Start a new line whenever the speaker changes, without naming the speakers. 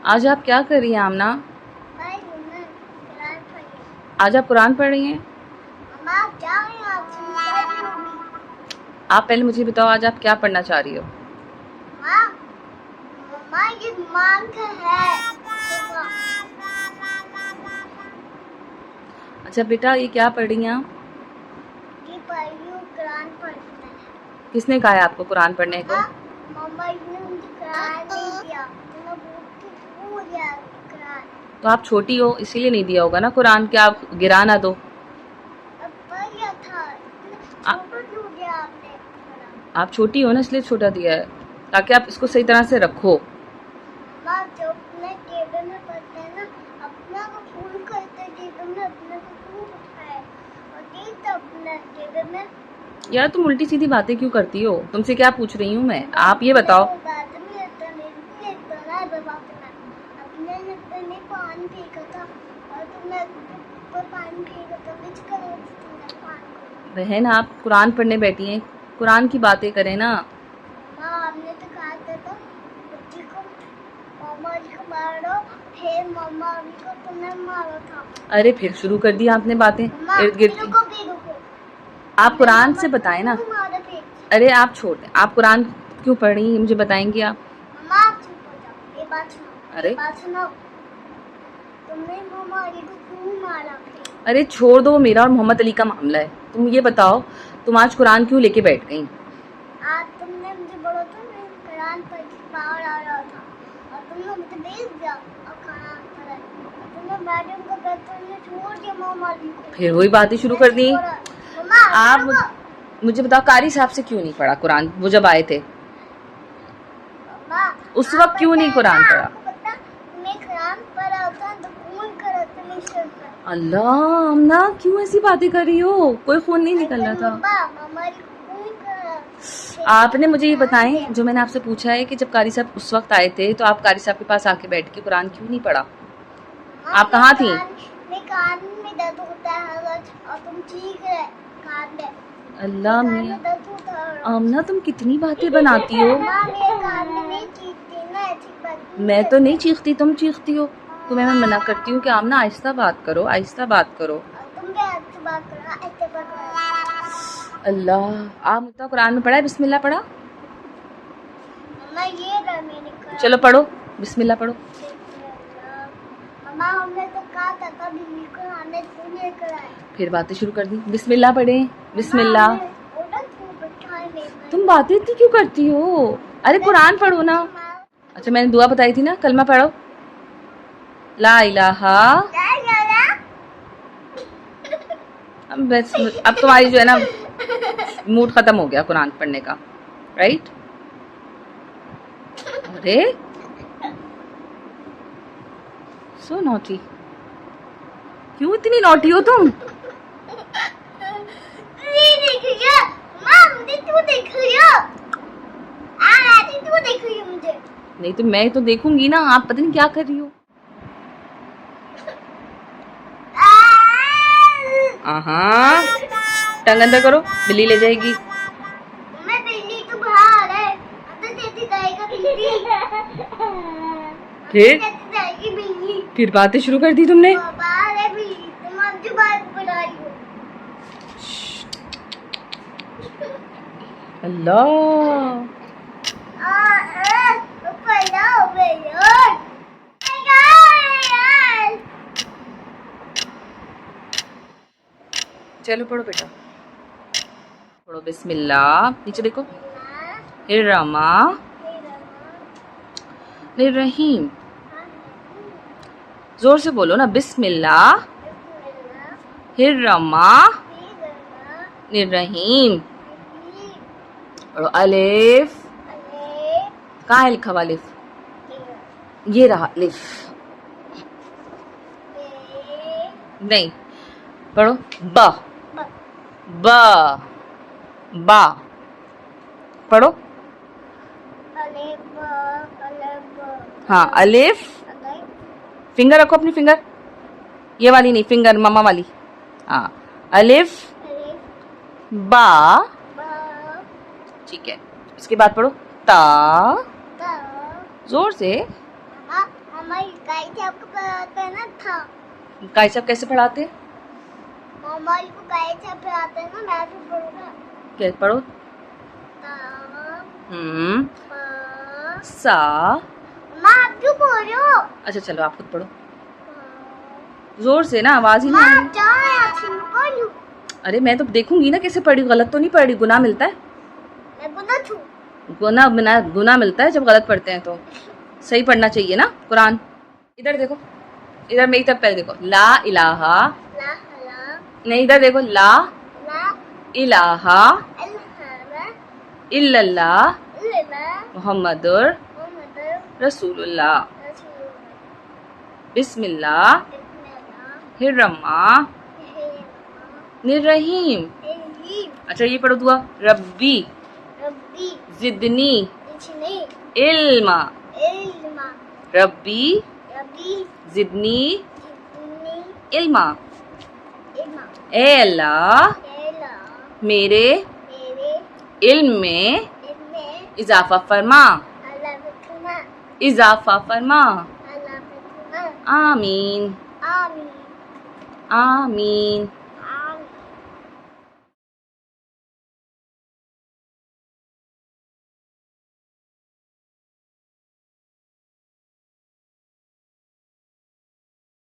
आज आप क्या कर रही हैं आमना? आज आप कुरान पढ़ रही हैं? आप पहले मुझे बताओ आज आप क्या पढ़ना चाह रही हो? अच्छा बेटा, ये क्या पढ़ रही हैं आप?
कुरान पढ़ना है।
किसने कहा है आपको कुरान पढ़ने को?
मम्मा ने मुझे कुरान नहीं दिया, तो मैं भूल गया कुरान।
तो आप छोटी हो इसीलिए नहीं दिया होगा ना कुरान, क्या आप गिरा ना दो।
अब पढ़ लिया था, छोटा क्यों दिया आपने कुरान?
आप छोटी हो ना इसलिए छोटा दिया है, ताकि आप इसको सही तरह से रखो।
माँ जो अपने टेबल में पढ़ते हैं ना, अपना को फूल करते हैं टेबल में, अपने को फूल उठाए और दे तो अपने टेबल में।
यार तुम उल्टी सीधी बातें क्यों करती हो? तुमसे क्या पूछ रही हूँ मैं, आप ये बताओ।
अपने पानी फेंका था और तुमने ऊपर पानी फेंका था, बीच करो तुमने पानी।
बहन आप कुरान पढ़ने बैठी हैं, कुरान की बातें करें ना।
माँ हमने तो कहा था बच्ची को मामा जी को मारो, फिर मामा जी को तुमने मारा था।
अरे फिर शुरू कर दी आपने बातें इर्द गिर्द की।
रुको।
आप कुरान से बताएं ना। अरे आप छोड़, आप कुरान क्यों पढ़ रही हैं मुझे बताएंगी आप?
मम्मा आप चुप हो जाओ, ये बात सुनो।
अरे
बात सुनो, तुमने मामा अली को क्यों मारा फिर?
अरे छोड़ दो, मेरा और मोहम्मद अली का मामला है। तुम ये बताओ तुम आज कुरान क्यों लेके बैठ गई?
आज तुमने मुझे बोला था मैं कुरान पढ़ के बाहर आ रहा था और तुमने मुझे भेज दिया और कुरान पढ़ा। तुमने मैडम को कहते हुए छोड़ दिया मामा अली को।
फिर वही बातें शुरू कर दी।
मम्मा
आप मुझे बताओ कारी साहब से क्यों नहीं पढ़ा कुरान, वो जब आए थे उस वक्त क्यों नहीं कुरान पढ़ा? अल्लाह अम्ना क्यों ऐसी बातें कर रही हो? कोई खून नहीं निकल रहा था। आपने मुझे ये बताएं, जो मैंने आपसे पूछा है कि जब कारी साहब उस वक्त आए थे तो आप कारी साहब के पास आके बैठ के कुरान क्यों नहीं पढ़ा? आप कहाँ थी?
कान में दर्द होता है और तुम ठीक है कान में।
अल्लाह मियां आमना तुम कितनी बातें बनाती हो। मैं तो नहीं चीखती, तुम चीखती हो। तुम्हें मैं मना करती हूँ कि आमना आहिस्ता बात करो, आहिस्ता बात करो। अल्लाह आप मुझे कुरान में पढ़ा है बिस्मिल्लाह पढ़ा? चलो पढ़ो बिस्मिल्लाह पढ़ो।
हमने तो कहा था
फिर बातें शुरू कर दी। बिस्मिल्लाह पढ़े, बिस्मिल्लाह। तुम बातें इतनी क्यों करती हो? अरे कुरान पढ़ो ना। अच्छा मैंने दुआ बताई थी ना, कलमा पढ़ो, ला इलाहा। अब तुम्हारी जो है ना मूड खत्म हो गया कुरान पढ़ने का, राइट? अरे सो नॉटी, क्यों इतनी नॉटी हो तुम? नहीं तो मैं तो देखूंगी ना, आप पता नहीं क्या कर रही हो। हाँ टंग अंदर करो, बिल्ली ले जाएगी।
बिल्ली तो बाहर है, अंदर कैसे जाएगा बिल्ली?
फिर बातें शुरू कर दी तुमने।
बाहर है बिल्ली, तुम जो बात बता रही हो।
अल्लाह चलो पढ़ो बेटा, पढ़ो बिस्मिल्लाह। नीचे देखो, हिर्रमा निर्रहीम। जोर से बोलो ना, बिस्मिल्लाह हिर्रमा निर्रहीम। पढ़ो अलिफ। कहाँ है लिखा हुआ अलिफ? ये रहा अलिफ। नहीं पढ़ो ब ब बा। पढ़ो हाँ अलिफ। फिंगर रखो अपनी, फिंगर ये वाली नहीं, फिंगर मम्मा वाली। हाँ अलिफ बा, ठीक है। इसके बाद पढ़ो ता, जोर से
मामा गाय से आपको पढ़ाते हैं ना था।
गाय साहब कैसे पढ़ाते हैं?
मामा को गाय से पढ़ाते हैं ना, मैं भी पढ़ूंगा।
क्या पढ़ो?
ता
सा।
सा। माँ आप क्यों बोल रहे हो?
अच्छा चलो आप खुद पढ़ो जोर से ना, आवाज ही नहीं आ
माँ
रही।
जाओ अच्छी मैं पढ़ूं।
अरे मैं तो देखूंगी ना कैसे पढ़ी, गलत तो नहीं पढ़ी, गुनाह मिलता है।
मैं गुना छू।
गुनाह मिलता है जब गलत पढ़ते हैं तो। सही पढ़ना चाहिए ना कुरान। इधर देखो, इधर मेरी तरफ पहले देखो। ला इलाहा,
ला ला
नहीं इधर देखो। ला
ला
इलाहा
इल्ला
इल्लल्लाह
इल्ला
मुहम्मदुर
मोहम्मद
रसूलुल्लाह
रसूलुल्लाह।
बिस्मिल्लाह हिर्रमा निर्रहीम। अच्छा ये पढ़ो दुआ। रब्बी
रब्बी
जिदनी
इचनी
इल्मा।
इल्मा
रब्बी
रब्बी
जिदनी
जितनी
इल्मा।
इल्मा।
ए अल्लाह
एला
मेरे
मेरे
इल्म में
इनमें
इजाफा फरमा,
अल्लाह बखना
इजाफा फरमा।
अल्लाह बखना।
आमीन
आमीन
आमीन।